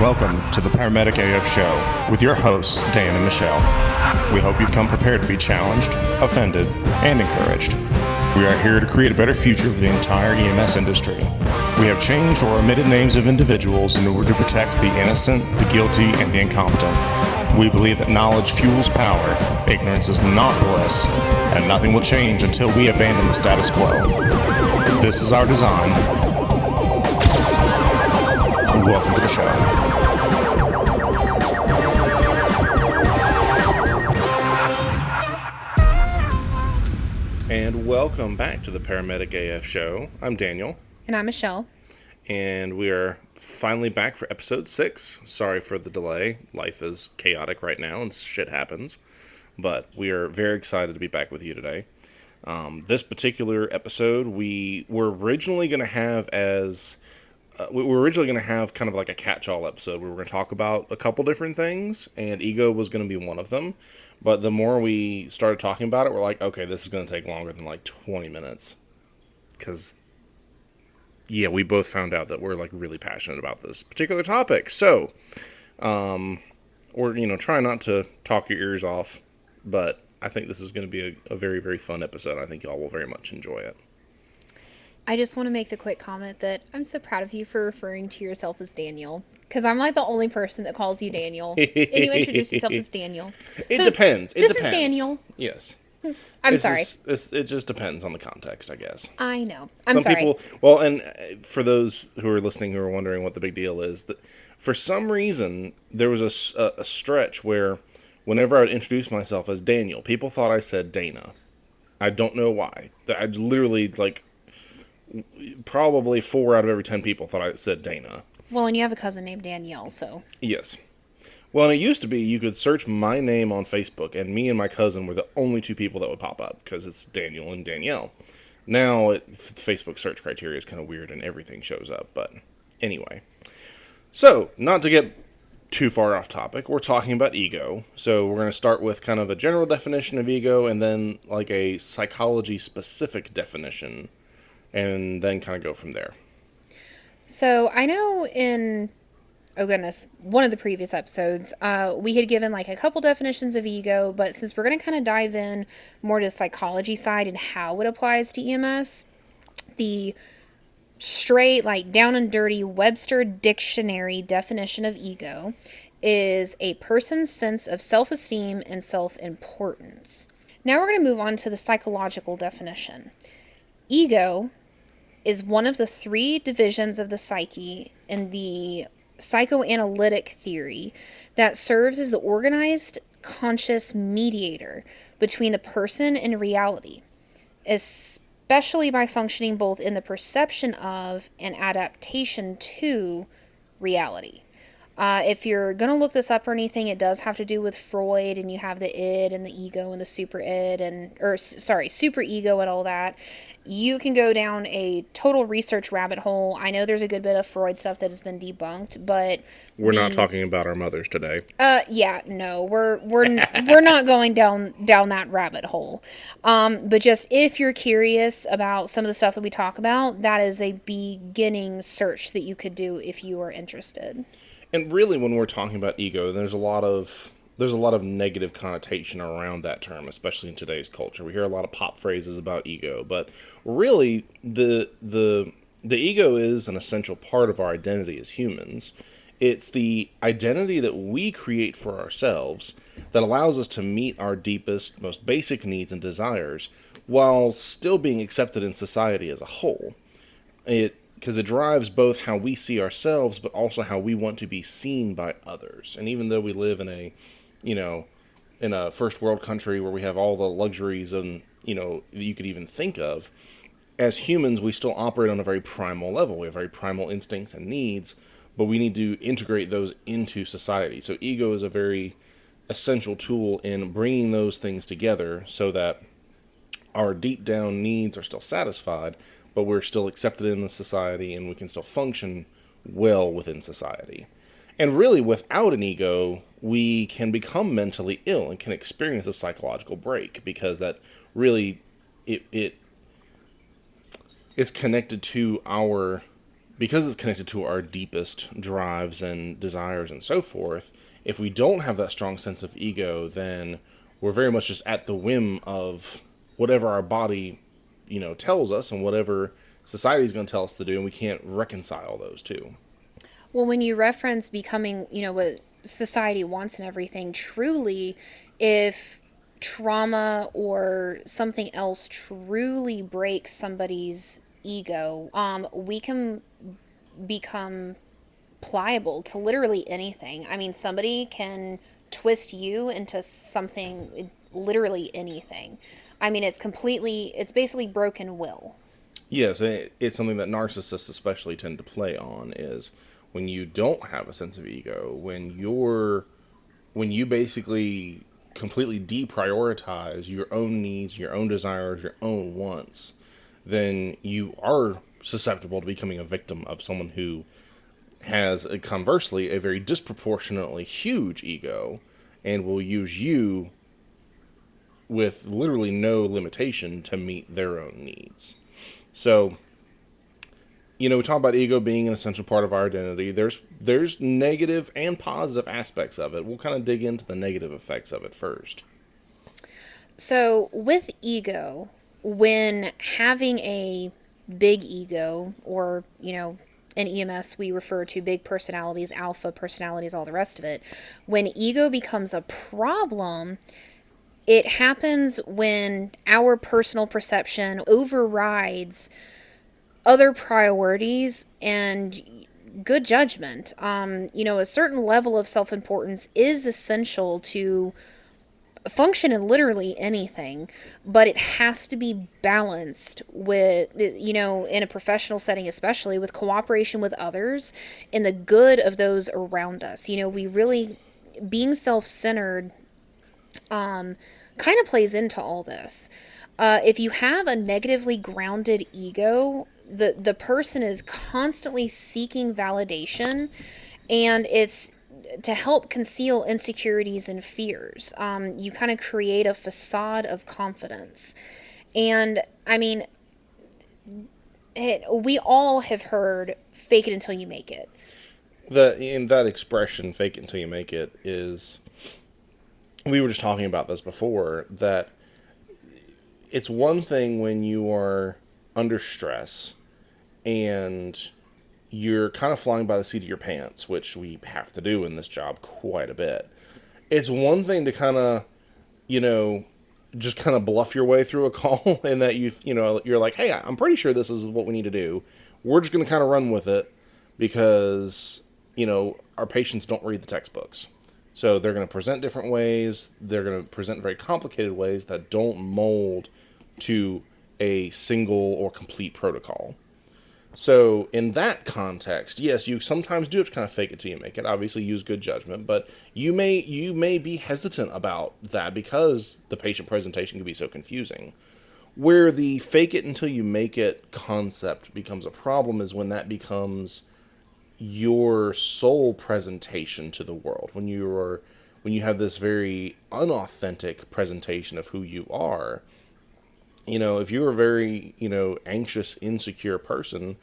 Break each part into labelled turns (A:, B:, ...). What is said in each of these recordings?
A: Welcome to the Paramedic AF Show with your hosts, Dan and Michelle. We hope you've come prepared to be challenged, offended, and encouraged. We are here to create a better future for the entire EMS industry. We have changed or omitted names of individuals in order to protect the innocent, the guilty, and the incompetent. We believe that knowledge fuels power, ignorance is not bliss, and nothing will change until we abandon the status quo. This is our design. Welcome to the show. And welcome back to the Paramedic AF Show. I'm Daniel.
B: And I'm Michelle.
A: And we are finally back for episode 6. Sorry for the delay. Life is chaotic right now and shit happens. But we are very excited to be back with you today. This particular episode we were originally going to have kind of like a catch-all episode. We were going to talk about a couple different things, and ego was going to be one of them. But the more we started talking about it, we're like, okay, this is going to take longer than like 20 minutes. Because, yeah, we both found out that we're like really passionate about this particular topic. So, try not to talk your ears off, but I think this is going to be a very, very fun episode. I think y'all will very much enjoy it.
B: I just want to make the quick comment that I'm so proud of you for referring to yourself as Daniel. Because I'm like the only person that calls you Daniel. And you introduce yourself as Daniel.
A: It depends.
B: This is Daniel.
A: Yes.
B: I'm sorry.
A: It just depends on the context, I guess.
B: I know. I'm sorry.
A: And for those who are listening who are wondering what the big deal is, that for some reason, there was a stretch where whenever I would introduce myself as Daniel, people thought I said Dana. I don't know why. I literally, probably 4 out of every 10 people thought I said Dana.
B: Well, and you have a cousin named Danielle, so.
A: Yes. Well, and it used to be you could search my name on Facebook, and me and my cousin were the only 2 people that would pop up, because it's Daniel and Danielle. Now, Facebook search criteria is kind of weird, and everything shows up, but anyway. So, not to get too far off topic, we're talking about ego. So, we're going to start with kind of a general definition of ego, and then like a psychology-specific definition, and then kind of go from there.
B: So, I know in, one of the previous episodes, we had given like a couple definitions of ego, but since we're going to kind of dive in more to the psychology side and how it applies to EMS, the straight, down and dirty Webster Dictionary definition of ego is a person's sense of self-esteem and self-importance. Now we're going to move on to the psychological definition. Ego is one of the 3 divisions of the psyche in the psychoanalytic theory that serves as the organized, conscious mediator between the person and reality, especially by functioning both in the perception of and adaptation to reality. If you're going to look this up or anything, it does have to do with Freud, and you have the id and the ego and the super ego and all that. You can go down a total research rabbit hole. I know there's a good bit of Freud stuff that has been debunked, but
A: we're not talking about our mothers today.
B: We're not going down that rabbit hole. But just if you're curious about some of the stuff that we talk about, that is a beginning search that you could do if you are interested.
A: And really, when we're talking about ego, there's a lot of negative connotation around that term, especially in today's culture. We hear a lot of pop phrases about ego, but really, the ego is an essential part of our identity as humans. It's the identity that we create for ourselves that allows us to meet our deepest, most basic needs and desires while still being accepted in society as a whole. Because it drives both how we see ourselves, but also how we want to be seen by others. And even though we live in a first world country where we have all the luxuries and, that you could even think of, as humans, we still operate on a very primal level. We have very primal instincts and needs, but we need to integrate those into society. So ego is a very essential tool in bringing those things together so that our deep down needs are still satisfied, but we're still accepted in the society and we can still function well within society. And really, without an ego, we can become mentally ill and can experience a psychological break, because that really, it is connected to our because it's connected to our deepest drives and desires and so forth, if we don't have that strong sense of ego, then we're very much just at the whim of whatever our body, tells us and whatever society is going to tell us to do, and we can't reconcile those two.
B: Well, when you reference becoming, what society wants and everything, truly, if trauma or something else truly breaks somebody's ego, we can become pliable to literally anything. I mean, somebody can twist you into something, literally anything. I mean, it's basically broken will.
A: Yes, it's something that narcissists especially tend to play on is when you don't have a sense of ego, when you basically completely deprioritize your own needs, your own desires, your own wants, then you are susceptible to becoming a victim of someone who has, conversely, a very disproportionately huge ego and will use you with literally no limitation to meet their own needs. So, we talk about ego being an essential part of our identity. There's negative and positive aspects of it. We'll kind of dig into the negative effects of it first.
B: So, with ego, when having a big ego, or, in EMS, we refer to big personalities, alpha personalities, all the rest of it. When ego becomes a problem, it happens when our personal perception overrides other priorities and good judgment. A certain level of self importance is essential to function in literally anything, but it has to be balanced with, in a professional setting, especially with cooperation with others and the good of those around us. We really, being self centered, kind of plays into all this. If you have a negatively grounded ego, the person is constantly seeking validation, and it's to help conceal insecurities and fears. You kind of create a facade of confidence. And I mean, we all have heard fake it until you make it.
A: That expression, fake it until you make it, is, we were just talking about this before, that it's one thing when you are under stress and you're kind of flying by the seat of your pants, which we have to do in this job quite a bit. It's one thing to kind of, just kind of bluff your way through a call and that you're like, hey, I'm pretty sure this is what we need to do. We're just going to kind of run with it because, our patients don't read the textbooks. So they're going to present different ways. They're going to present very complicated ways that don't mold to a single or complete protocol. So in that context, yes, you sometimes do have to kind of fake it till you make it. Obviously, use good judgment, but you may be hesitant about that because the patient presentation can be so confusing. Where the fake it until you make it concept becomes a problem is when that becomes your sole presentation to the world. When you have this very unauthentic presentation of who you are. If you're a very, anxious, insecure person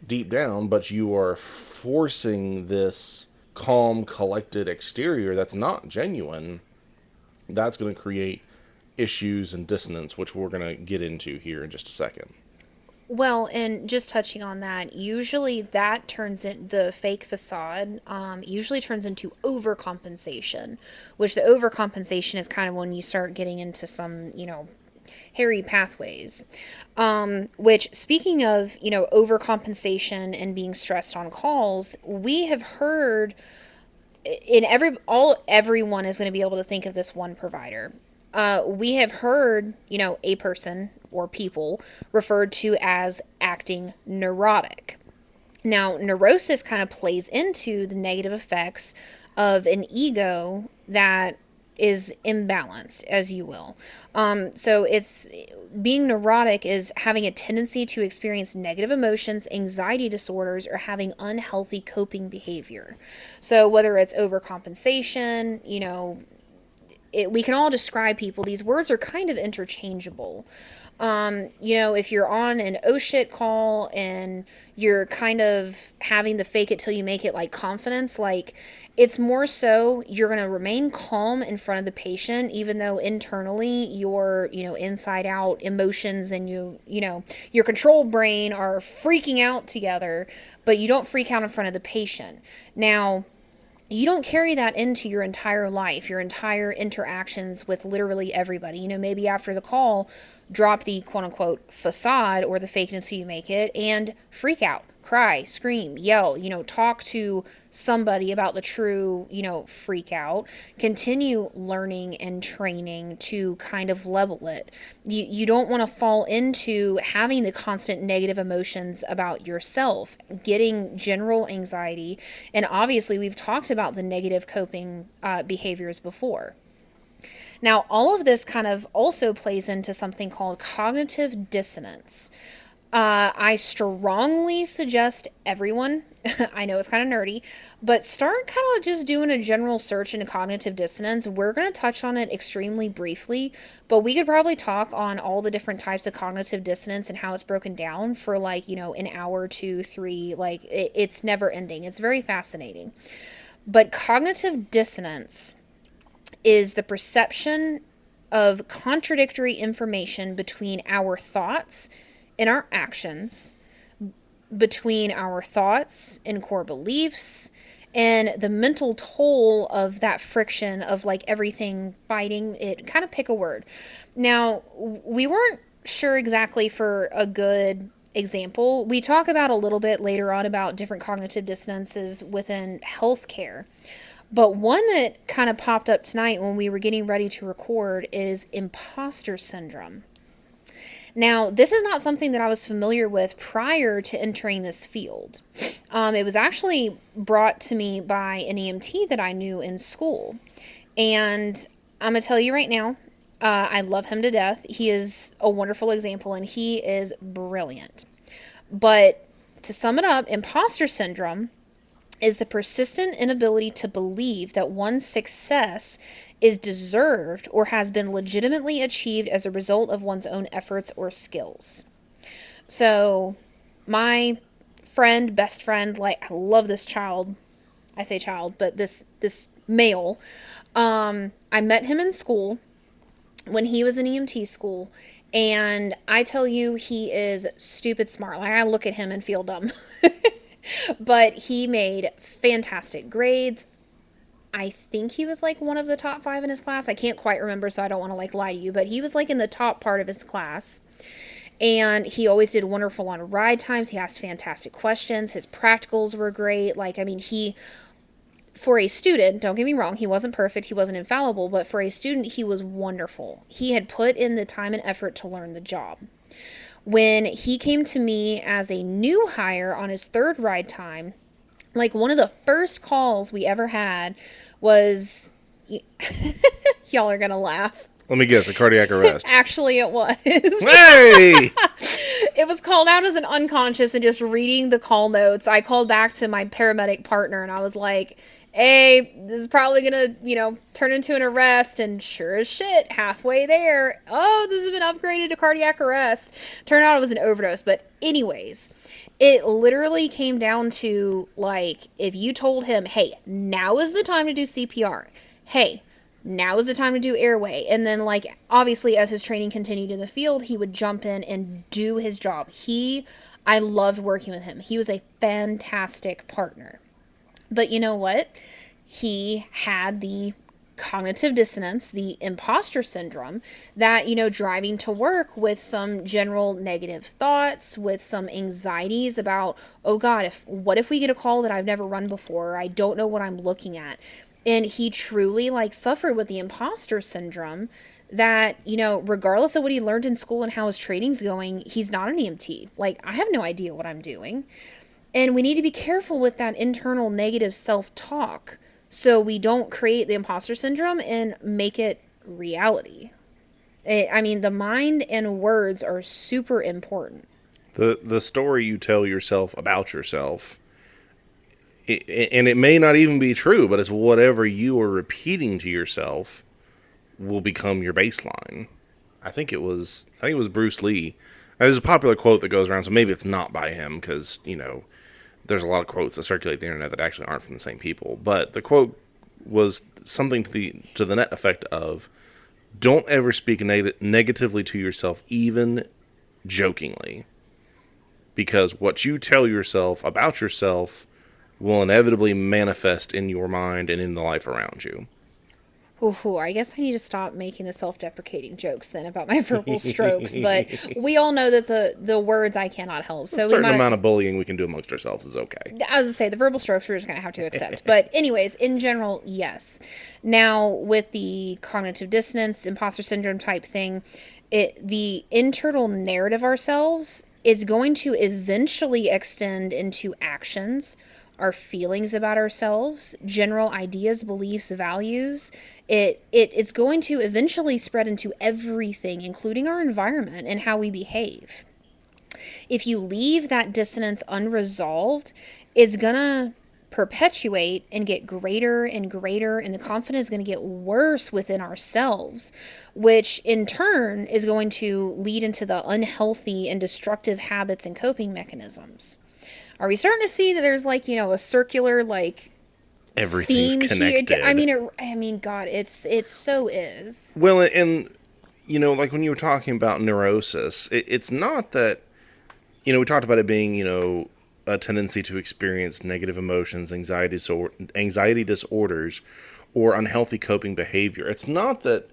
A: deep down, but you are forcing this calm, collected exterior that's not genuine, that's going to create issues and dissonance, which we're going to get into here in just a second.
B: Well, and just touching on that, usually that turns in the fake facade, usually turns into overcompensation, which the overcompensation is kind of when you start getting into some, hairy pathways. Which, speaking of, overcompensation and being stressed on calls, we have heard everyone is going to be able to think of this one provider. We have heard, a person or people referred to as acting neurotic. Now, neurosis kind of plays into the negative effects of an ego that is imbalanced, as you will. So it's being neurotic is having a tendency to experience negative emotions, anxiety disorders, or having unhealthy coping behavior. So whether it's overcompensation, we can all describe people. These words are kind of interchangeable. If you're on an oh shit call and you're kind of having the fake it till you make it like confidence, like it's more so you're going to remain calm in front of the patient, even though internally your, inside out emotions and your control brain are freaking out together, but you don't freak out in front of the patient. Now, you don't carry that into your entire life, your entire interactions with literally everybody. Maybe after the call, drop the quote unquote facade or the fakeness so you make it and freak out, cry, scream, yell, talk to somebody about the true, freak out. Continue learning and training to kind of level it. You don't want to fall into having the constant negative emotions about yourself, getting general anxiety. And obviously, we've talked about the negative coping behaviors before. Now, all of this kind of also plays into something called cognitive dissonance. I strongly suggest everyone, I know it's kind of nerdy, but start kind of just doing a general search into cognitive dissonance. We're going to touch on it extremely briefly, but we could probably talk on all the different types of cognitive dissonance and how it's broken down for an hour, 2, 3, it's never ending. It's very fascinating. But cognitive dissonance is the perception of contradictory information between our thoughts and our actions, between our thoughts and core beliefs, and the mental toll of that friction of everything biting it. Kind of pick a word. Now, we weren't sure exactly for a good example. We talk about a little bit later on about different cognitive dissonances within healthcare. But one that kind of popped up tonight when we were getting ready to record is imposter syndrome. Now, this is not something that I was familiar with prior to entering this field. It was actually brought to me by an EMT that I knew in school. And I'm going to tell you right now, I love him to death. He is a wonderful example and he is brilliant. But to sum it up, imposter syndrome is the persistent inability to believe that one's success is deserved or has been legitimately achieved as a result of one's own efforts or skills. So, my friend, best friend, I love this child. I say child, but this male. I met him in school when he was in EMT school, and I tell you, he is stupid smart. I look at him and feel dumb. But he made fantastic grades. I think he was one of the top 5 in his class. I can't quite remember, so I don't want to lie to you, but he was in the top part of his class. And he always did wonderful on ride times. He asked fantastic questions. His practicals were great. For a student, don't get me wrong, he wasn't perfect, he wasn't infallible, but for a student, he was wonderful. He had put in the time and effort to learn the job. When he came to me as a new hire on his 3rd ride time, one of the first calls we ever had was, y'all are going to laugh.
A: Let me guess, a cardiac arrest.
B: Actually, it was.
A: Hey!
B: It was called out as an unconscious, and just reading the call notes, I called back to my paramedic partner, and I was like, hey, this is probably going to, turn into an arrest. And sure as shit, halfway there, oh, this has been upgraded to cardiac arrest. Turned out it was an overdose. But anyways, it literally came down to, if you told him, hey, now is the time to do CPR. Hey, now is the time to do airway. And then, obviously, as his training continued in the field, he would jump in and do his job. I loved working with him. He was a fantastic partner. But you know what? He had the cognitive dissonance, the imposter syndrome, that, driving to work with some general negative thoughts, with some anxieties about, oh God, what if we get a call that I've never run before, or I don't know what I'm looking at. And he truly suffered with the imposter syndrome that, regardless of what he learned in school and how his training's going, he's not an EMT. I have no idea what I'm doing. And we need to be careful with that internal negative self-talk so we don't create the imposter syndrome and make it reality. The mind and words are super important.
A: The story you tell yourself about yourself, and it may not even be true, but it's whatever you are repeating to yourself will become your baseline. I think it was Bruce Lee. There's a popular quote that goes around, so maybe it's not by him because there's a lot of quotes that circulate the internet that actually aren't from the same people. But the quote was something to the net effect of, "Don't ever speak negatively to yourself, even jokingly, because what you tell yourself about yourself will inevitably manifest in your mind and in the life around you."
B: Ooh, I guess I need to stop making the self-deprecating jokes then about my verbal strokes. But we all know that the words I cannot help.
A: A
B: So we
A: certain
B: might.
A: amount of bullying we can do amongst ourselves is okay.
B: I was to say the verbal strokes we're just gonna have to accept. But anyways, in general, yes. Now with the cognitive dissonance, imposter syndrome type thing, the internal narrative ourselves is going to eventually extend into actions, our feelings about ourselves, general ideas, beliefs, values. It's going to eventually spread into everything, including our environment and how we behave. If you leave that dissonance unresolved, it's gonna perpetuate and get greater and greater, and the confidence is going to get worse within ourselves, which in turn is going to lead into the unhealthy and destructive habits and coping mechanisms. Are we starting to see that there's like, a circular like
A: Everything's
B: theme here?
A: connected.
B: I mean, God, it so is.
A: Well, and like when you were talking about neurosis, it's not that, we talked about it being, a tendency to experience negative emotions, anxiety disorders, or unhealthy coping behavior. It's not that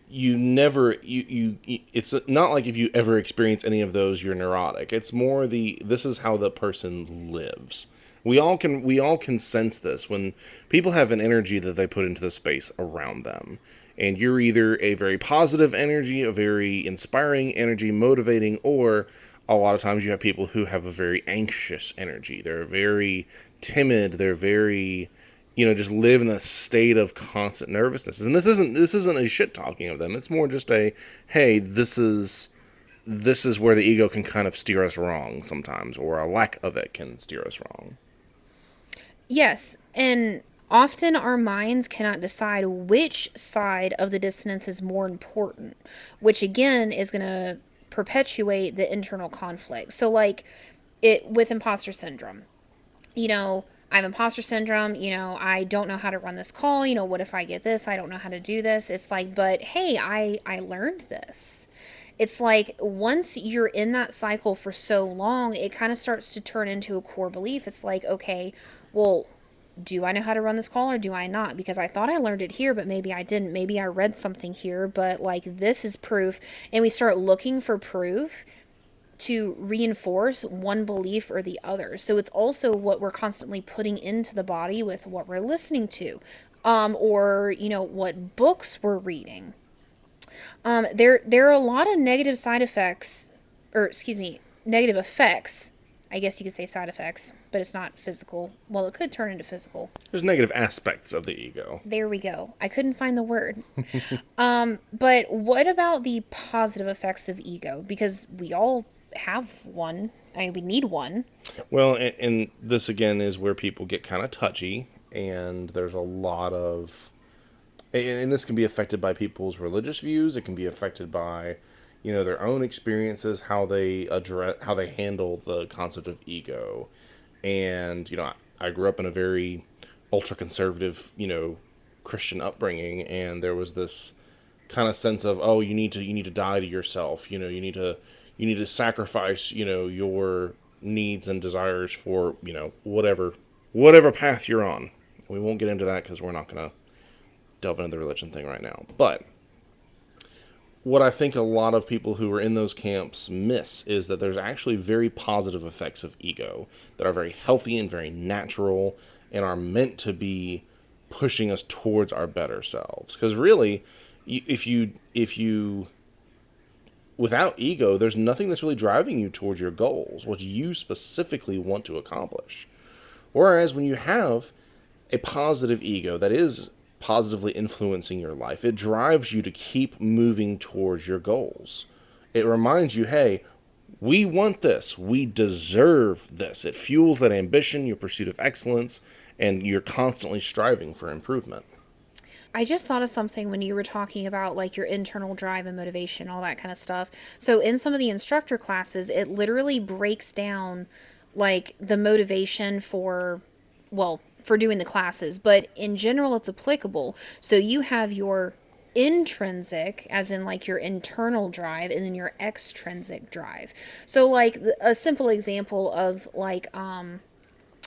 A: you never it's not like if you ever experience any of those you're neurotic. It's more this is how the person lives. We all can sense this when people have an energy that they put into the space around them, and you're either a very positive energy, a very inspiring energy, motivating, or a lot of times you have people who have a very anxious energy. They're very timid. They're very, just live in a state of constant nervousness. And this isn't a shit talking of them. It's more just a, hey, this is where the ego can kind of steer us wrong sometimes, or a lack of it can steer us wrong.
B: Yes, and often our minds cannot decide which side of the dissonance is more important, which again is going to perpetuate the internal conflict. So, like it with imposter syndrome, I have imposter syndrome, I don't know how to run this call, what if I get this? I don't know how to do this. It's like, but hey, I learned this. It's like once you're in that cycle for so long, it kind of starts to turn into a core belief. It's like, okay, well, do I know how to run this call or do I not? Because I thought I learned it here, but maybe I didn't. Maybe I read something here, but like this is proof. And we start looking for proof to reinforce one belief or the other. So it's also what we're constantly putting into the body with what we're listening to, or what books we're reading. There are a lot of negative side effects, or excuse me, negative effects. I guess you could say side effects, but it's not physical. Well, it could turn into physical.
A: There's negative aspects of the ego.
B: There we go. I couldn't find the word. But what about the positive effects of ego? Because we all have one. I mean, we need one.
A: Well, and this again is where people get kind of touchy, and there's a lot of, and this can be affected by people's religious views. It can be affected by, their own experiences, how they handle the concept of ego. And, I grew up in a very ultra conservative, Christian upbringing, and there was this kind of sense of, oh, you need to die to yourself. You need to sacrifice, your needs and desires for, whatever path you're on. We won't get into that because we're not going to delve into the religion thing right now. But what I think a lot of people who are in those camps miss is that there's actually very positive effects of ego that are very healthy and very natural and are meant to be pushing us towards our better selves. Because really, if you without ego, there's nothing that's really driving you towards your goals, what you specifically want to accomplish. Whereas when you have a positive ego that is positively influencing your life, it drives you to keep moving towards your goals. It reminds you, hey, we want this. We deserve this. It fuels that ambition, your pursuit of excellence, and you're constantly striving for improvement.
B: I just thought of something when you were talking about like your internal drive and motivation, all that kind of stuff. So in some of the instructor classes, it literally breaks down like the motivation for, well, for doing the classes, but in general, it's applicable. So you have your intrinsic, as in like your internal drive, and then your extrinsic drive. So, like, a simple example of like,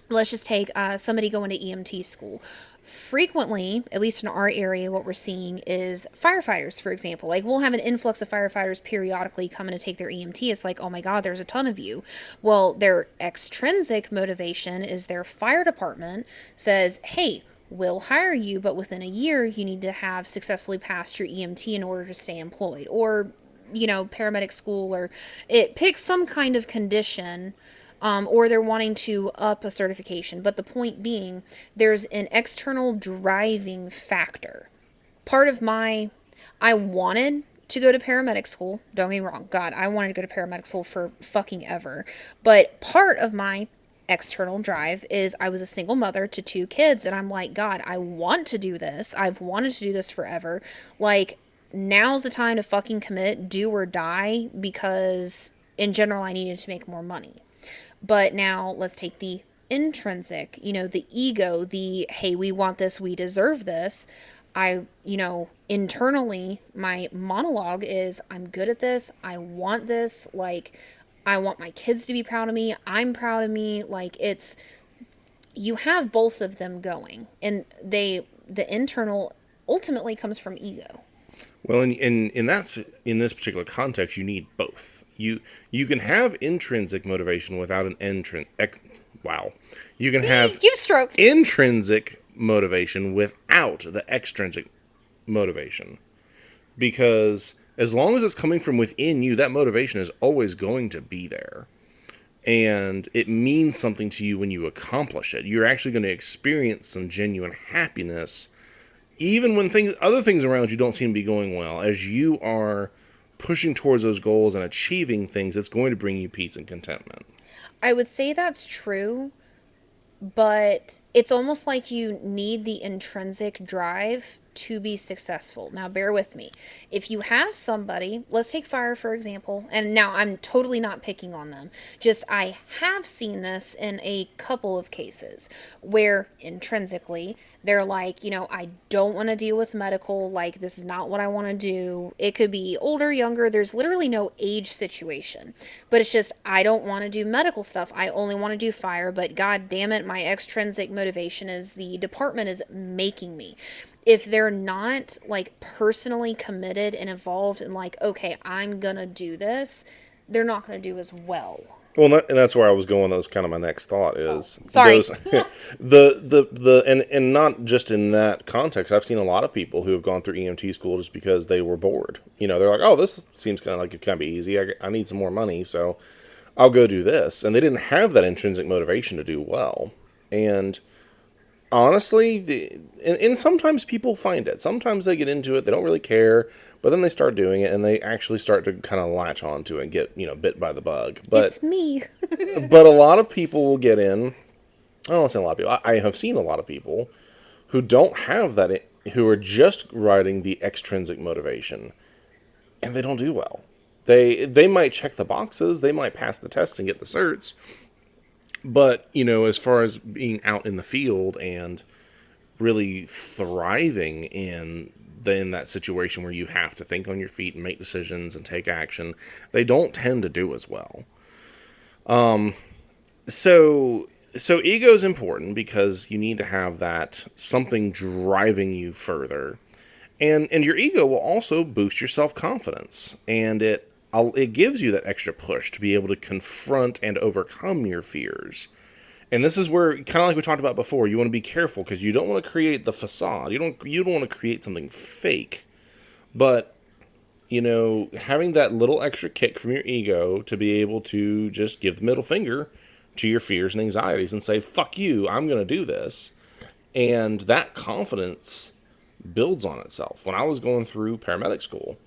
B: let's just take somebody going to EMT school. Frequently, at least in our area, what we're seeing is firefighters, for example. Like, we'll have an influx of firefighters periodically coming to take their EMT. It's like, oh my God, there's a ton of you. Well, their extrinsic motivation is their fire department says, hey, we'll hire you, but within a year, you need to have successfully passed your EMT in order to stay employed. Or, paramedic school, or it picks some kind of condition, or they're wanting to up a certification. But the point being, there's an external driving factor. Part of I wanted to go to paramedic school. Don't get me wrong. God, I wanted to go to paramedic school for fucking ever. But part of my external drive is I was a single mother to 2 kids, and I'm like, God, I want to do this. I've wanted to do this forever. Like, now's the time to fucking commit, do or die, because in general, I needed to make more money. But now let's take the intrinsic, the ego, the hey, we want this, we deserve this. Internally, my monologue is I'm good at this. I want this. Like, I want my kids to be proud of me. I'm proud of me. Like, you have both of them going. And the internal ultimately comes from ego.
A: Well, in this particular context, you need both. You can have intrinsic motivation without an wow. You can have
B: You stroked.
A: intrinsic motivation without the extrinsic motivation. Because as long as it's coming from within you, that motivation is always going to be there. And it means something to you when you accomplish it. You're actually going to experience some genuine happiness even when other things around you don't seem to be going well. As you are pushing towards those goals and achieving things, it's going to bring you peace and contentment.
B: I would say that's true, but it's almost like you need the intrinsic drive to be successful. Now, bear with me. If you have somebody, let's take fire for example, and now I'm totally not picking on them. Just I have seen this in a couple of cases where intrinsically they're like, I don't want to deal with medical. Like, this is not what I want to do. It could be older, younger. There's literally no age situation, but it's just I don't want to do medical stuff. I only want to do fire. But God damn it, my extrinsic motivation is the department is making me. If they're not like personally committed and involved and like, okay, I'm gonna do this, they're not gonna do as well.
A: Well, and that's where I was going. That was kind of my next thought is
B: Sorry.
A: those, and not just in that context. I've seen a lot of people who have gone through EMT school just because they were bored. They're like, oh, this seems kind of like it can be easy. I need some more money, so I'll go do this. And they didn't have that intrinsic motivation to do well. And honestly, and sometimes people find it. Sometimes they get into it, they don't really care, but then they start doing it, and they actually start to kind of latch onto it and get, bit by the bug. But
B: it's me.
A: but a lot of people will get in. I don't say a lot of people. I have seen a lot of people who don't have that, who are just riding the extrinsic motivation, and they don't do well. They might check the boxes, they might pass the tests and get the certs, but, as far as being out in the field and really thriving in that situation where you have to think on your feet and make decisions and take action, they don't tend to do as well. So ego is important because you need to have that something driving you further. And your ego will also boost your self-confidence, and it gives you that extra push to be able to confront and overcome your fears. And this is where, kind of like we talked about before, you want to be careful because you don't want to create the facade. You don't want to create something fake. But, having that little extra kick from your ego to be able to just give the middle finger to your fears and anxieties and say, fuck you, I'm going to do this. And that confidence builds on itself. When I was going through paramedic school,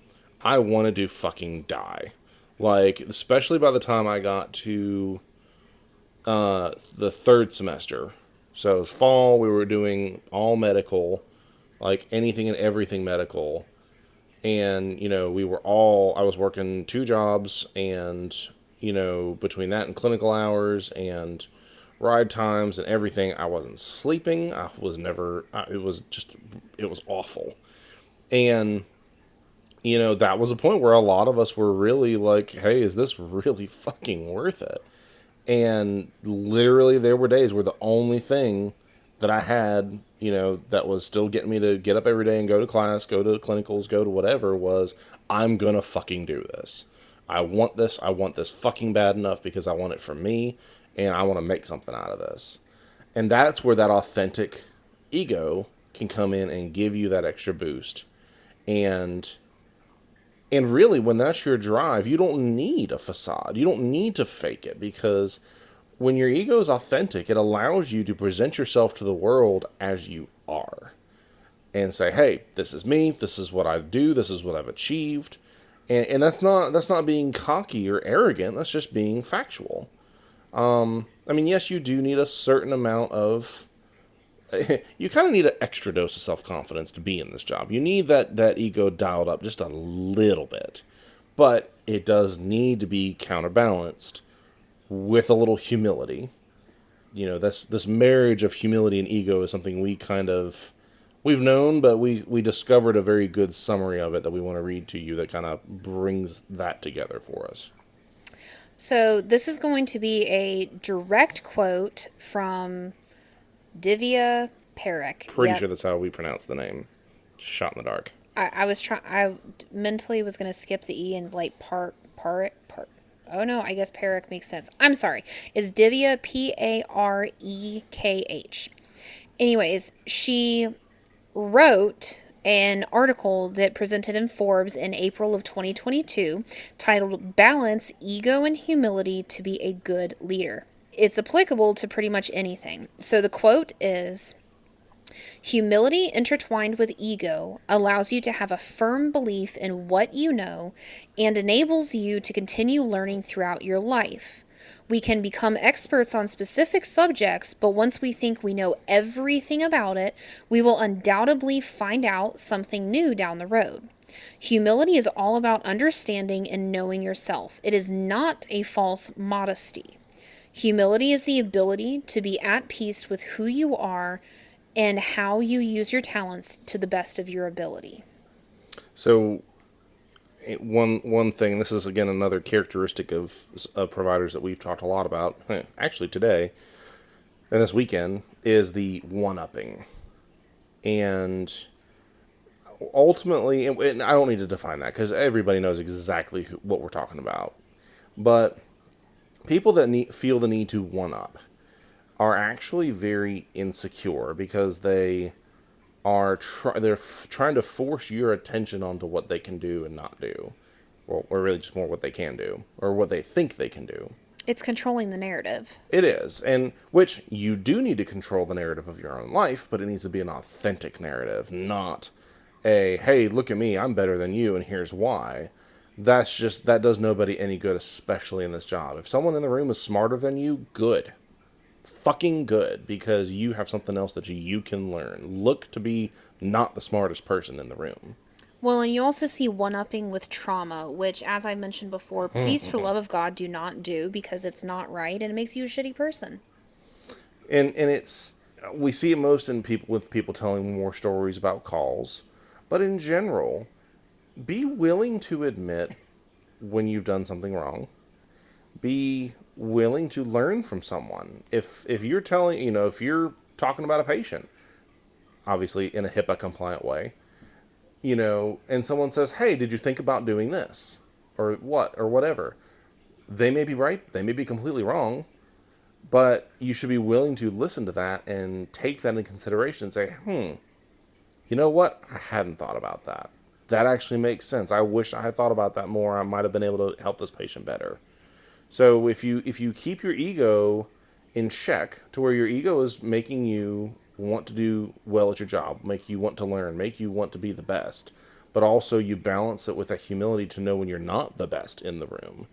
A: I wanted to fucking die. Like, especially by the time I got to the third semester. So it was fall, we were doing all medical, like anything and everything medical. And, I was working 2 jobs, and, between that and clinical hours and ride times and everything, I wasn't sleeping. I was never, it was awful. And, that was a point where a lot of us were really like, hey, is this really fucking worth it? And literally, there were days where the only thing that I had, that was still getting me to get up every day and go to class, go to clinicals, go to whatever, was I'm gonna fucking do this. I want this. I want this fucking bad enough because I want it for me, and I want to make something out of this. And that's where that authentic ego can come in and give you that extra boost. And really, when that's your drive, you don't need a facade. You don't need to fake it, because when your ego is authentic, it allows you to present yourself to the world as you are and say, hey, this is me. This is what I do. This is what I've achieved. And that's not being cocky or arrogant. That's just being factual. I mean, yes, you do need a certain amount of you kind of need an extra dose of self-confidence to be in this job. You need that ego dialed up just a little bit. But it does need to be counterbalanced with a little humility. This marriage of humility and ego is something we've known, but we discovered a very good summary of it that we want to read to you that kind of brings that together for us.
B: So this is going to be a direct quote from Divya Parekh.
A: Pretty sure that's how we pronounce the name. Shot in the dark.
B: I was trying. I mentally was going to skip the e and like part. Oh no, I guess Parekh makes sense. I'm sorry. It's Divya, Parekh. Anyways, she wrote an article that presented in Forbes in April of 2022 titled "Balance Ego and Humility to be a Good Leader." It's applicable to pretty much anything. So the quote is, humility intertwined with ego allows you to have a firm belief in what you know and enables you to continue learning throughout your life. We can become experts on specific subjects, but once we think we know everything about it, we will undoubtedly find out something new down the road. Humility is all about understanding and knowing yourself. It is not a false modesty. Humility is the ability to be at peace with who you are and how you use your talents to the best of your ability.
A: So, one thing, this is again another characteristic of providers that we've talked a lot about, actually today and this weekend, is the one-upping. And ultimately, and I don't need to define that because everybody knows exactly what we're talking about. But people that feel the need to one-up are actually very insecure because they're trying to force your attention onto what they can do and not do, or really just more what they can do or what they think they can do.
B: It's controlling the narrative.
A: It is, and which you do need to control the narrative of your own life, but it needs to be an authentic narrative, not a, hey, look at me, I'm better than you, and here's why. That does nobody any good, especially in this job. If someone in the room is smarter than you, good. Fucking good, because you have something else that you can learn. Look to be not the smartest person in the room.
B: Well, and you also see one-upping with trauma, which, as I mentioned before, please, for love of God, do not do, because it's not right, and it makes you a shitty person.
A: And we see it most in people telling more stories about calls, but in general, be willing to admit when you've done something wrong. Be willing to learn from someone. If you're if you're talking about a patient, obviously in a HIPAA compliant way, and someone says, hey, did you think about doing this? Or what? Or whatever. They may be right. They may be completely wrong. But you should be willing to listen to that and take that into consideration and say, you know what? I hadn't thought about that. That actually makes sense. I wish I had thought about that more. I might have been able to help this patient better. So if you keep your ego in check to where your ego is making you want to do well at your job, make you want to learn, make you want to be the best, but also you balance it with a humility to know when you're not the best in the room,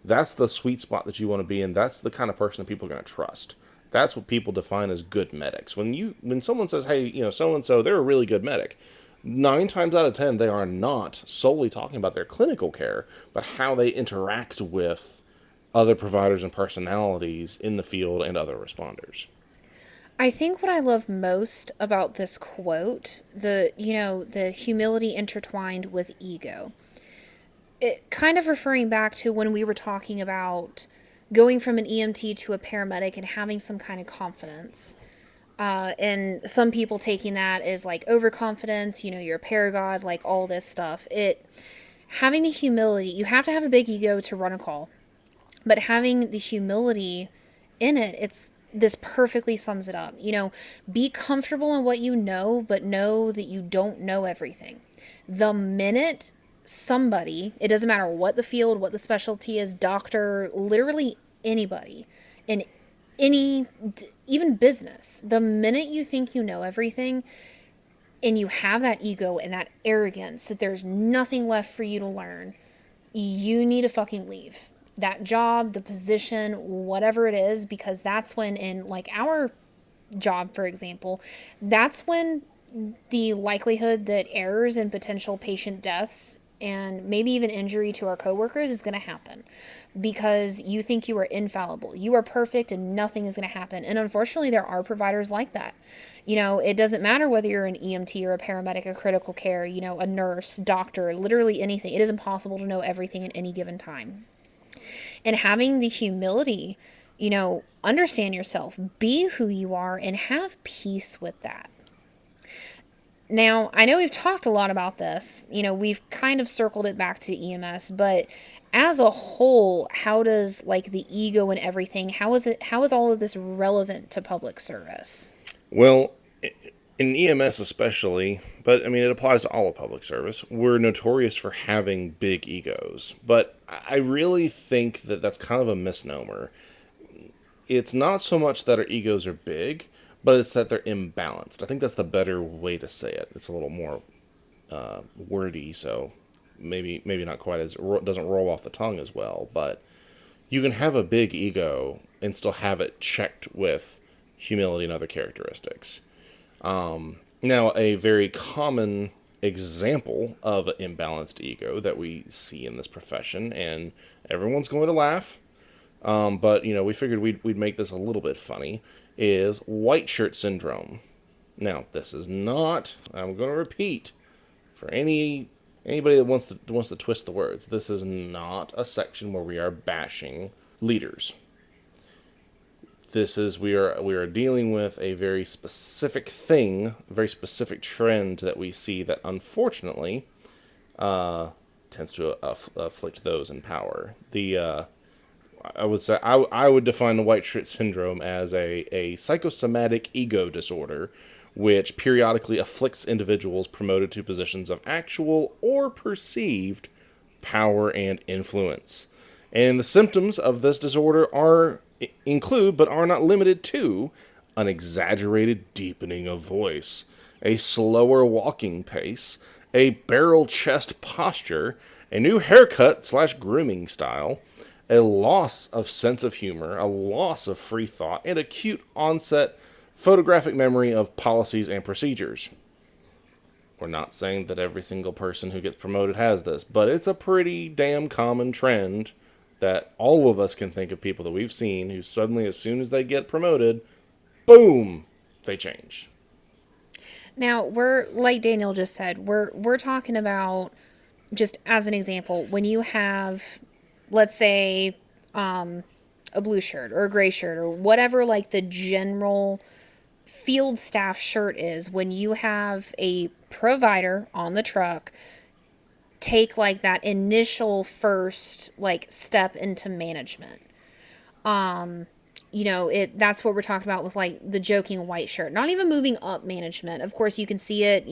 A: that's the sweet spot that you want to be in. That's the kind of person that people are going to trust. That's what people define as good medics. When someone says, "Hey, so and so, they're a really good medic," 9 times out of 10 they are not solely talking about their clinical care, but how they interact with other providers and personalities in the field and other responders.
B: I think what I love most about this quote, the humility intertwined with ego, it kind of referring back to when we were talking about going from an EMT to a paramedic and having some kind of confidence. And some people taking that as like overconfidence, you're a paragod, like all this stuff. Having the humility, you have to have a big ego to run a call, but having the humility in it, this perfectly sums it up. Be comfortable in what you know, but know that you don't know everything. The minute somebody, it doesn't matter what the field, what the specialty is, doctor, literally anybody in any, even business, the minute you think you know everything and you have that ego and that arrogance that there's nothing left for you to learn, you need to fucking leave that job, the position, whatever it is, because that's when, in like our job, for example, that's when the likelihood that errors and potential patient deaths and maybe even injury to our coworkers is going to happen because you think you are infallible. You are perfect and nothing is going to happen. And unfortunately, there are providers like that. It doesn't matter whether you're an EMT or a paramedic, a critical care, a nurse, doctor, literally anything. It is impossible to know everything at any given time. And having the humility, understand yourself, be who you are, and have peace with that. Now, I know we've talked a lot about this. We've kind of circled it back to EMS, but as a whole, how does like the ego and everything, how is all of this relevant to public service?
A: Well, in EMS especially, but I mean it applies to all of public service. We're notorious for having big egos, but I really think that that's kind of a misnomer. It's not so much that our egos are big, but it's that they're imbalanced. I think that's the better way to say it. It's a little more wordy, so maybe not quite as doesn't roll off the tongue as well. But you can have a big ego and still have it checked with humility and other characteristics. Now, a very common example of an imbalanced ego that we see in this profession, and everyone's going to laugh, but we figured we'd make this a little bit funny, is white shirt syndrome. Now, this is not, I'm going to repeat for anybody that wants to twist the words, this is not a section where we are bashing leaders. We are dealing with a very specific thing, a very specific trend that we see that unfortunately tends to afflict those in power. I would say I would define the white shirt syndrome as a psychosomatic ego disorder, which periodically afflicts individuals promoted to positions of actual or perceived power and influence. And the symptoms of this disorder include, but are not limited to, an exaggerated deepening of voice, a slower walking pace, a barrel chest posture, a new haircut/grooming style, a loss of sense of humor, a loss of free thought, and acute onset photographic memory of policies and procedures. We're not saying that every single person who gets promoted has this, but it's a pretty damn common trend that all of us can think of people that we've seen who suddenly, as soon as they get promoted, boom, they change.
B: Now, we're like Daniel just said, we're talking about, just as an example, when you have, let's say, a blue shirt or a gray shirt or whatever, like the general field staff shirt is, when you have a provider on the truck take like that initial first like step into management. That's what we're talking about with like the joking white shirt. Not even moving up management. Of course, you can see it,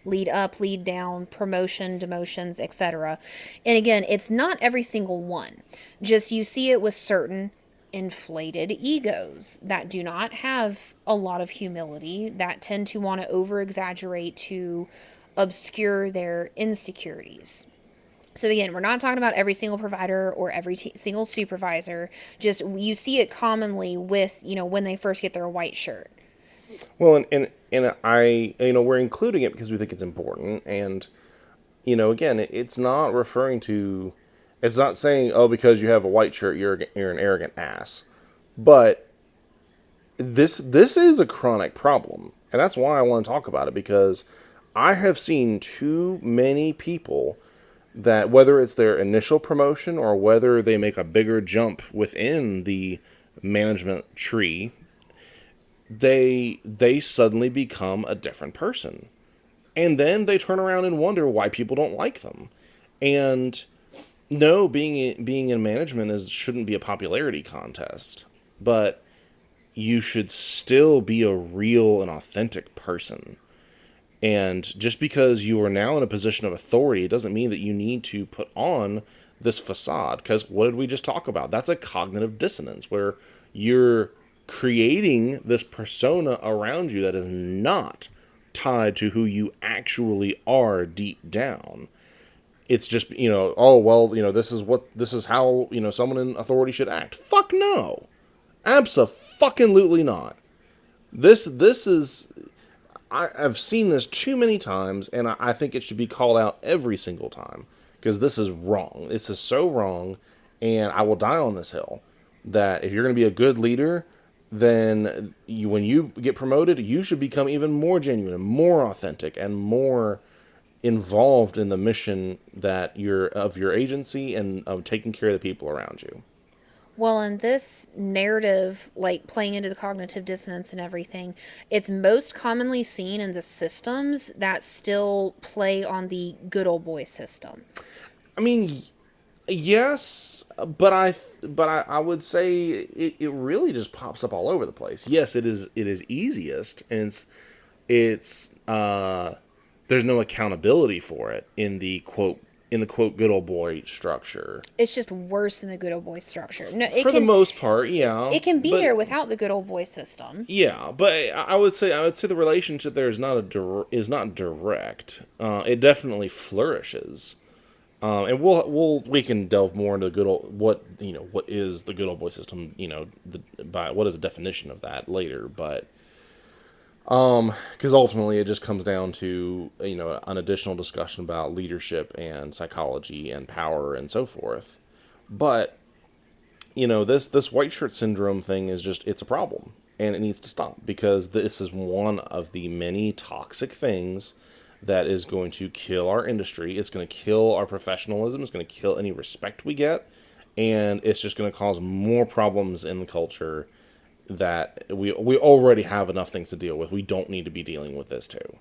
B: lead up, lead down, promotion, demotions, etc. And again, it's not every single one. Just you see it with certain inflated egos that do not have a lot of humility, that tend to want to over exaggerate to obscure their insecurities. So again, we're not talking about every single provider or every single supervisor. Just you see it commonly with, when they first get their white shirt.
A: Well, and I, we're including it because we think it's important. And, again, it's not referring to, it's not saying, oh, because you have a white shirt, you're an arrogant ass. But this is a chronic problem. And that's why I want to talk about it, because I have seen too many people that, whether it's their initial promotion or whether they make a bigger jump within the management tree, they suddenly become a different person. And then they turn around and wonder why people don't like them. And no, being in management shouldn't be a popularity contest, but you should still be a real and authentic person. And just because you are now in a position of authority doesn't mean that you need to put on this facade. Because what did we just talk about? That's a cognitive dissonance where you're creating this persona around you that is not tied to who you actually are deep down. It's just, oh, well, this is how, someone in authority should act. Fuck no. Abso-fucking-lutely not. This is, I've seen this too many times, and I think it should be called out every single time, because this is wrong. This is so wrong, and I will die on this hill that if you're going to be a good leader, then when you get promoted, you should become even more genuine and more authentic and more involved in the mission that you're of your agency and of taking care of the people around you.
B: Well, in this narrative, like playing into the cognitive dissonance and everything, it's most commonly seen in the systems that still play on the good old boy system.
A: I mean, yes, but I would say it really just pops up all over the place. Yes, it is easiest, and it's there's no accountability for it in the quote good old boy structure.
B: It's just worse than the good old boy structure. No,
A: For the most part, yeah.
B: it can be
A: But
B: there without the good old boy system.
A: yeah, but I would say the relationship there is not direct. It definitely flourishes. And we can delve more into good old what is the good old boy system, by what is the definition of that later, but because ultimately it just comes down to an additional discussion about leadership and psychology and power and so forth. But this white shirt syndrome thing is just, it's a problem, and it needs to stop, because this is one of the many toxic things that is going to kill our industry. It's going to kill our professionalism. It's going to kill any respect we get. And it's just going to cause more problems in the culture that we already have enough things to deal with. We don't need to be dealing with this too.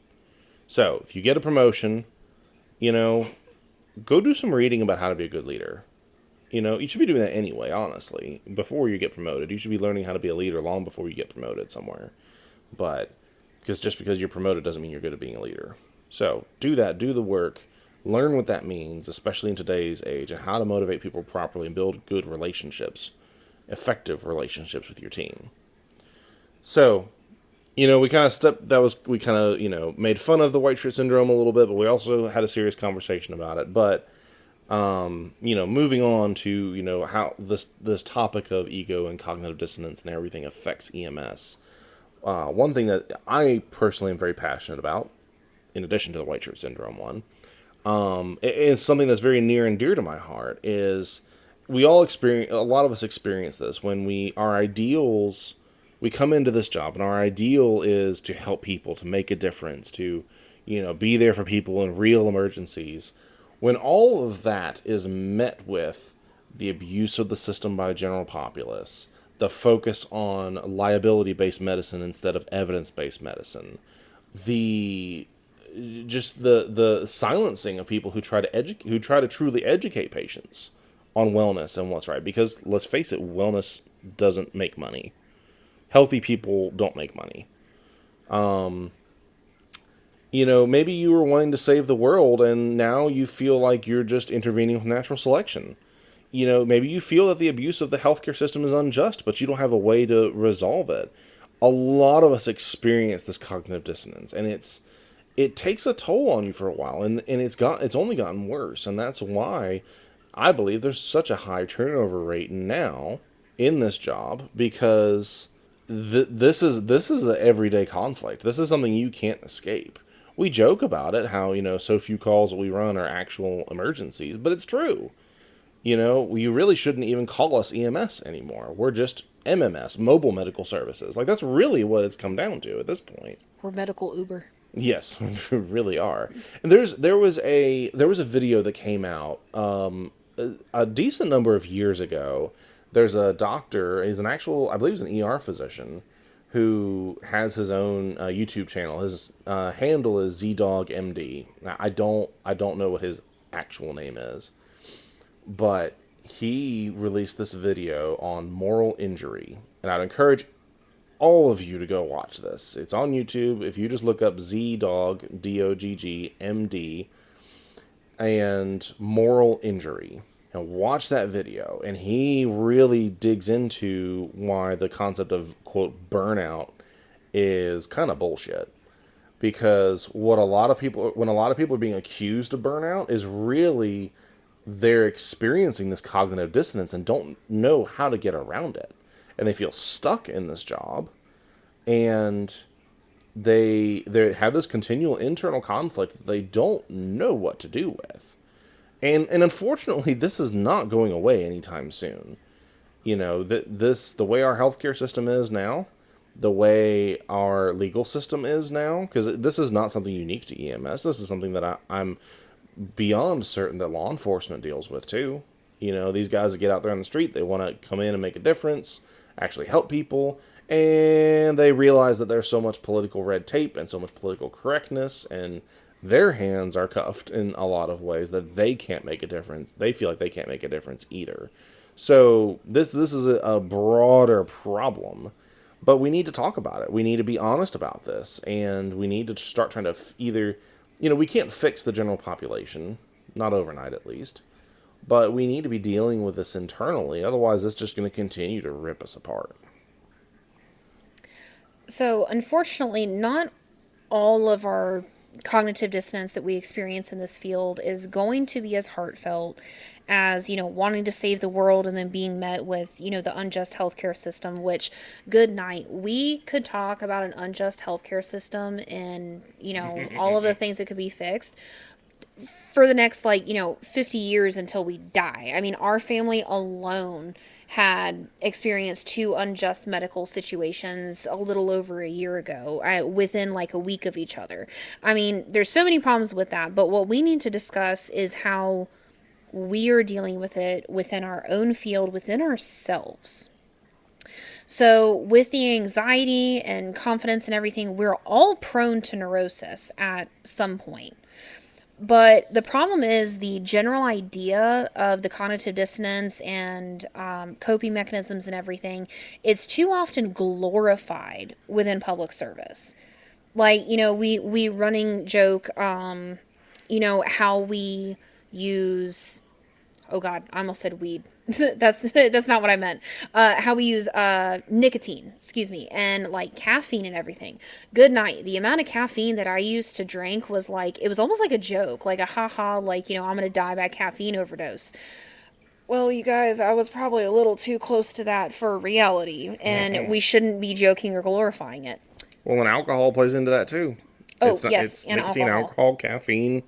A: So if you get a promotion, go do some reading about how to be a good leader. You should be doing that anyway, honestly. Before you get promoted, you should be learning how to be a leader long before you get promoted somewhere. But just because you're promoted doesn't mean you're good at being a leader. So do that, do the work, learn what that means, especially in today's age, and how to motivate people properly and build good relationships, effective relationships with your team. So, we kind of made fun of the white shirt syndrome a little bit, but we also had a serious conversation about it. But, moving on to, how this topic of ego and cognitive dissonance and everything affects EMS. One thing that I personally am very passionate about, in addition to the white shirt syndrome one, is something that's very near and dear to my heart, is a lot of us experience this when we come into this job and our ideal is to help people, to make a difference, to, be there for people in real emergencies. When all of that is met with the abuse of the system by the general populace, the focus on liability-based medicine instead of evidence-based medicine, the silencing of people who try to truly educate patients on wellness and what's right, because let's face it, wellness doesn't make money. Healthy people don't make money. Maybe you were wanting to save the world and now you feel like you're just intervening with natural selection. Maybe you feel that the abuse of the healthcare system is unjust, but you don't have a way to resolve it. A lot of us experience this cognitive dissonance, and it takes a toll on you for a while, and it's only gotten worse, and that's why I believe there's such a high turnover rate now in this job, because this is an everyday conflict. This is something you can't escape. We joke about it, how, so few calls that we run are actual emergencies, but it's true. You really shouldn't even call us EMS anymore. We're just MMS, mobile medical services. Like, that's really what it's come down to at this point.
B: We're medical Uber.
A: Yes, we really are. And there was a video that came out a decent number of years ago. There's a doctor, he's an actual, I believe he's an ER physician, who has his own YouTube channel. His handle is ZDogMD. Now, I don't know what his actual name is, but he released this video on moral injury, and I'd encourage all of you to go watch this. It's on YouTube. If you just look up ZDogg, DOGG, and moral injury, and watch that video, and he really digs into why the concept of, quote, burnout is kind of bullshit. Because when a lot of people are being accused of burnout, is really they're experiencing this cognitive dissonance and don't know how to get around it. And they feel stuck in this job, and they have this continual internal conflict that they don't know what to do with. And unfortunately, this is not going away anytime soon. The way our healthcare system is now, the way our legal system is now, because this is not something unique to EMS. This is something that I'm beyond certain that law enforcement deals with too. These guys that get out there on the street, they want to come in and make a difference, actually help people, and they realize that there's so much political red tape and so much political correctness, and their hands are cuffed in a lot of ways that they can't make a difference. They feel like they can't make a difference either. So this is a broader problem, but we need to talk about it. We need to be honest about this, and we need to start trying to either, we can't fix the general population, not overnight at least, but we need to be dealing with this internally. Otherwise, it's just going to continue to rip us apart.
B: So, unfortunately, not all of our cognitive dissonance that we experience in this field is going to be as heartfelt as, wanting to save the world and then being met with, the unjust healthcare system, which, good night. We could talk about an unjust healthcare system and, all of the things that could be fixed for the next 50 years until we die. I mean, our family alone had experienced 2 unjust medical situations a little over a year ago, within a week of each other. I mean, there's so many problems with that, but what we need to discuss is how we are dealing with it within our own field, within ourselves. So with the anxiety and confidence and everything, we're all prone to neurosis at some point. But the problem is the general idea of the cognitive dissonance and coping mechanisms and everything, it's too often glorified within public service. We running joke, how we use, oh God, I almost said weed. that's not what I meant. How we use nicotine, and caffeine and everything. Good night. The amount of caffeine that I used to drink was it was almost like a joke, like a haha, I'm gonna die by caffeine overdose. Well, you guys, I was probably a little too close to that for reality, and we shouldn't be joking or glorifying it.
A: Well, and alcohol plays into that too.
B: Oh, yes,
A: it's
B: and
A: nicotine,
B: alcohol,
A: caffeine,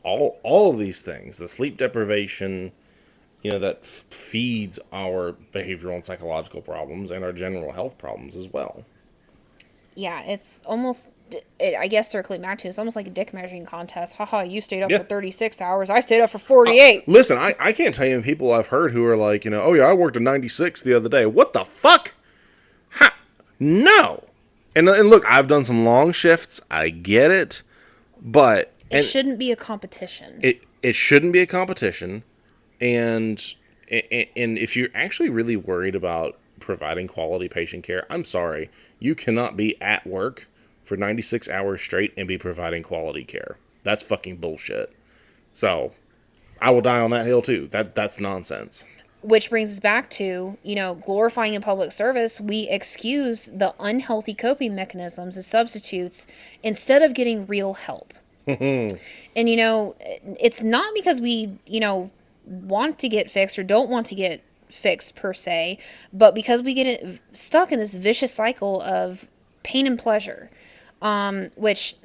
A: all of these things, the sleep deprivation, that feeds our behavioral and psychological problems and our general health problems as well.
B: Yeah, it's almost, I guess circling back to, it's almost like a dick measuring contest. Haha, you stayed up for 36 hours. I stayed up for 48.
A: Listen, I can't tell you people I've heard who are like, oh yeah, I worked a 96 the other day. What the fuck? Ha! No! And look, I've done some long shifts. I get it. But
B: it shouldn't be a competition.
A: It shouldn't be a competition. And if you're actually really worried about providing quality patient care, I'm sorry, you cannot be at work for 96 hours straight and be providing quality care. That's fucking bullshit. So I will die on that hill too. That's nonsense.
B: which brings us back to, glorifying in public service, we excuse the unhealthy coping mechanisms as substitutes instead of getting real help. And, it's not because we, want to get fixed or don't want to get fixed per se, but because we get stuck in this vicious cycle of pain and pleasure, which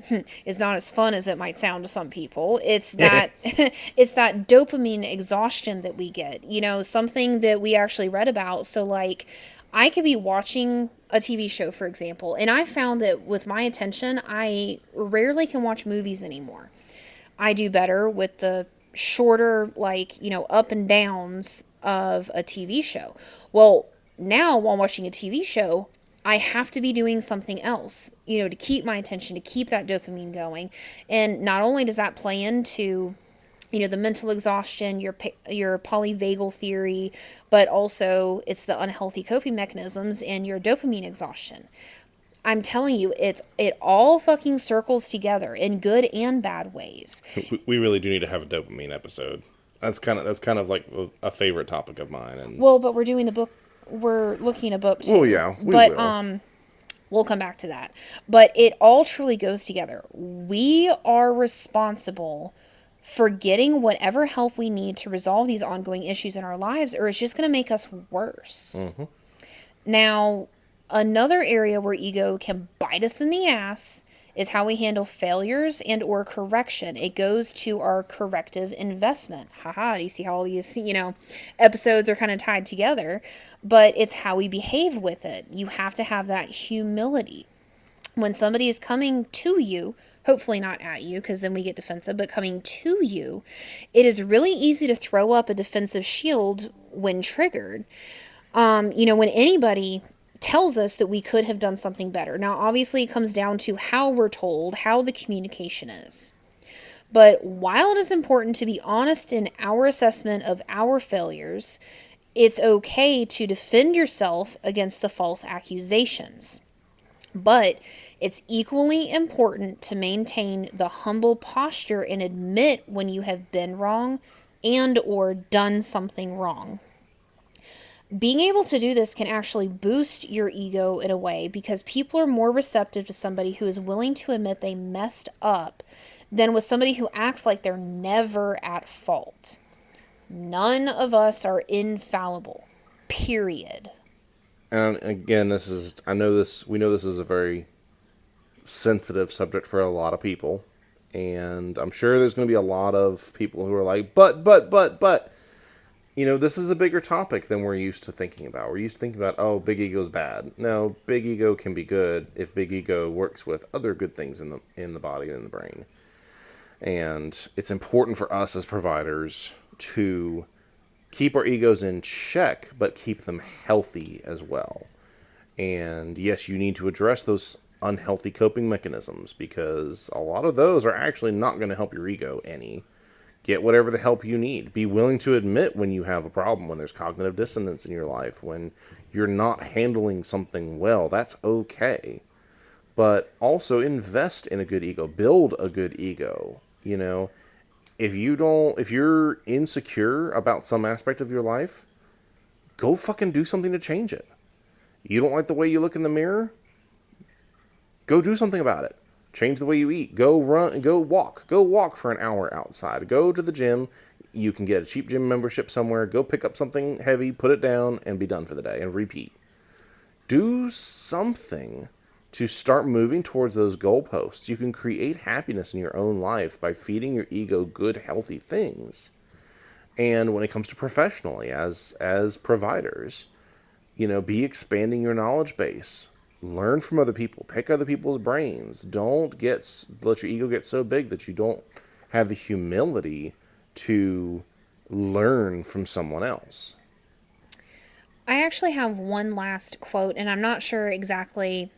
B: is not as fun as it might sound to some people. It's that it's that dopamine exhaustion that we get. Something that we actually read about. So like, I could be watching a TV show, for example, and I found that with my attention, I rarely can watch movies anymore. I do better with the shorter, like, up and downs of a TV show. Well, now while watching a TV show, I have to be doing something else, to keep my attention, to keep that dopamine going. And not only does that play into, the mental exhaustion, your polyvagal theory, but also it's the unhealthy coping mechanisms and your dopamine exhaustion. I'm telling you, it all fucking circles together in good and bad ways.
A: We really do need to have a dopamine episode. That's kind of like a favorite topic of mine. And
B: Well, but we're doing the book. We're looking at a book too.
A: well, yeah, we
B: but
A: will.
B: we'll come back to that. But it all truly goes together. We are responsible for getting whatever help we need to resolve these ongoing issues in our lives, or it's just going to make us worse. Now, another area where ego can bite us in the ass is how we handle failures and or correction. It goes to our corrective investment. Haha, do you see how all these, episodes are kind of tied together? But it's how we behave with it. You have to have that humility. When somebody is coming to you, hopefully not at you, because then we get defensive, but coming to you, it is really easy to throw up a defensive shield when triggered. When anybody tells us that we could have done something better. Now, obviously, it comes down to how we're told, how the communication is. But while it is important to be honest in our assessment of our failures, it's okay to defend yourself against the false accusations. But it's equally important to maintain the humble posture and admit when you have been wrong and or done something wrong. Being able to do this can actually boost your ego in a way because people are more receptive to somebody who is willing to admit they messed up than with somebody who acts like they're never at fault. None of us are infallible. Period.
A: And again, we know this is a very sensitive subject for a lot of people. And I'm sure there's going to be a lot of people who are like, but. This is a bigger topic than we're used to thinking about. We're used to thinking about, oh, big ego's bad. No, big ego can be good if big ego works with other good things in the body and in the brain. And it's important for us as providers to keep our egos in check, but keep them healthy as well. And yes, you need to address those unhealthy coping mechanisms because a lot of those are actually not going to help your ego any. Get whatever the help you need. Be willing to admit when you have a problem, when there's cognitive dissonance in your life, when you're not handling something well. That's okay. But also invest in a good ego. Build a good ego. If you're insecure about some aspect of your life, go fucking do something to change it. You don't like the way you look in the mirror? Go do something about it. Change the way you eat. Go run. Go walk. Go walk for an hour outside. Go to the gym. You can get a cheap gym membership somewhere. Go pick up something heavy, put it down, and be done for the day. And repeat. Do something to start moving towards those goalposts. You can create happiness in your own life by feeding your ego good, healthy things. And when it comes to professionally, as providers, be expanding your knowledge base. Learn from other people. Pick other people's brains. Don't let your ego get so big that you don't have the humility to learn from someone else.
B: I actually have one last quote, and I'm not sure exactly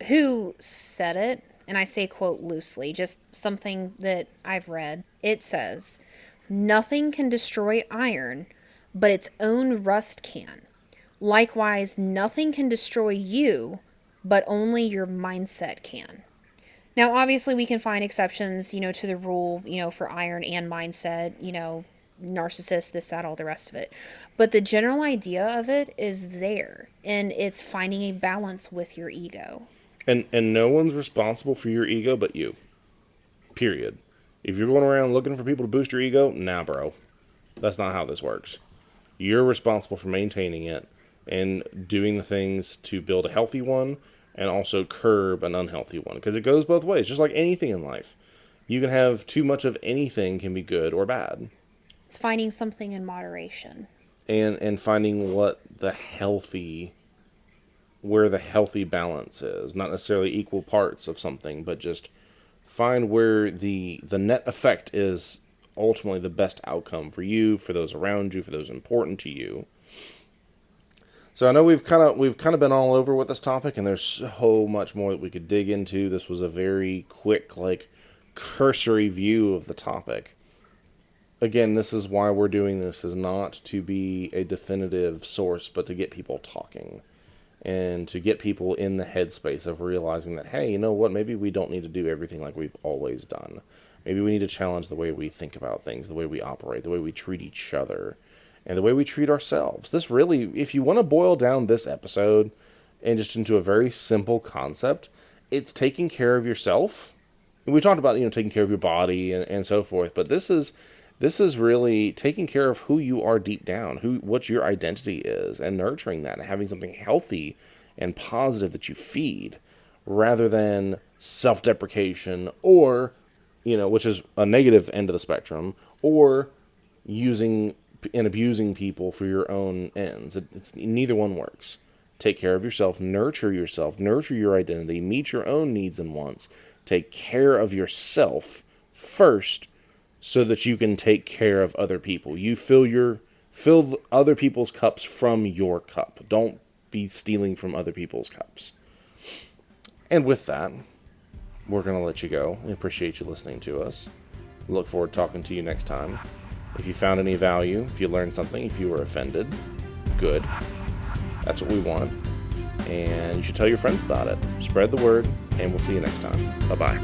B: who said it, and I say quote loosely, just something that I've read. It says, "Nothing can destroy iron, but its own rust can. Likewise, nothing can destroy you, but only your mindset can." Now, obviously, we can find exceptions, to the rule, for iron and mindset, narcissist, this, that, all the rest of it. But the general idea of it is there, and it's finding a balance with your ego.
A: And no one's responsible for your ego but you. Period. If you're going around looking for people to boost your ego, nah, bro. That's not how this works. You're responsible for maintaining it and doing the things to build a healthy one and also curb an unhealthy one. Because it goes both ways, just like anything in life. You can have too much of anything can be good or bad.
B: It's finding something in moderation.
A: And finding what the healthy, where the healthy balance is. Not necessarily equal parts of something, but just find where the net effect is ultimately the best outcome for you, for those around you, for those important to you. So I know we've kind of been all over with this topic, and there's so much more that we could dig into. This was a very quick, like, cursory view of the topic. Again, this is why we're doing this, is not to be a definitive source, but to get people talking. And to get people in the headspace of realizing that, hey, you know what, maybe we don't need to do everything like we've always done. Maybe we need to challenge the way we think about things, the way we operate, the way we treat each other, and the way we treat ourselves. This really, if you want to boil down this episode and just into a very simple concept, it's taking care of yourself. And we talked about, taking care of your body and so forth, but this is really taking care of who you are deep down, what your identity is, and nurturing that, and having something healthy and positive that you feed, rather than self-deprecation or, which is a negative end of the spectrum, or using and abusing people for your own ends. It's neither one works. Take care of yourself, nurture your identity, meet your own needs and wants. Take care of yourself first, so that you can take care of other people. You fill other people's cups from your cup. Don't be stealing from other people's cups. And with that, we're going to let you go. We appreciate you listening to us. We look forward to talking to you next time. If you found any value, if you learned something, if you were offended, good. That's what we want. And you should tell your friends about it. Spread the word, and we'll see you next time. Bye-bye.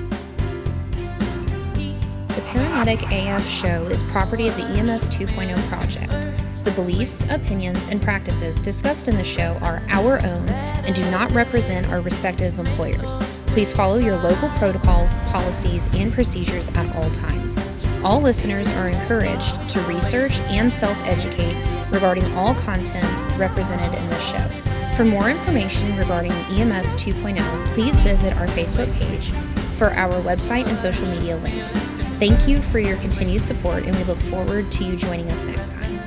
B: The Paramedic AF show is property of the EMS 2.0 project. The beliefs, opinions, and practices discussed in the show are our own and do not represent our respective employers. Please follow your local protocols, policies, and procedures at all times. All listeners are encouraged to research and self-educate regarding all content represented in this show. For more information regarding EMS 2.0, please visit our Facebook page for our website and social media links. Thank you for your continued support, and we look forward to you joining us next time.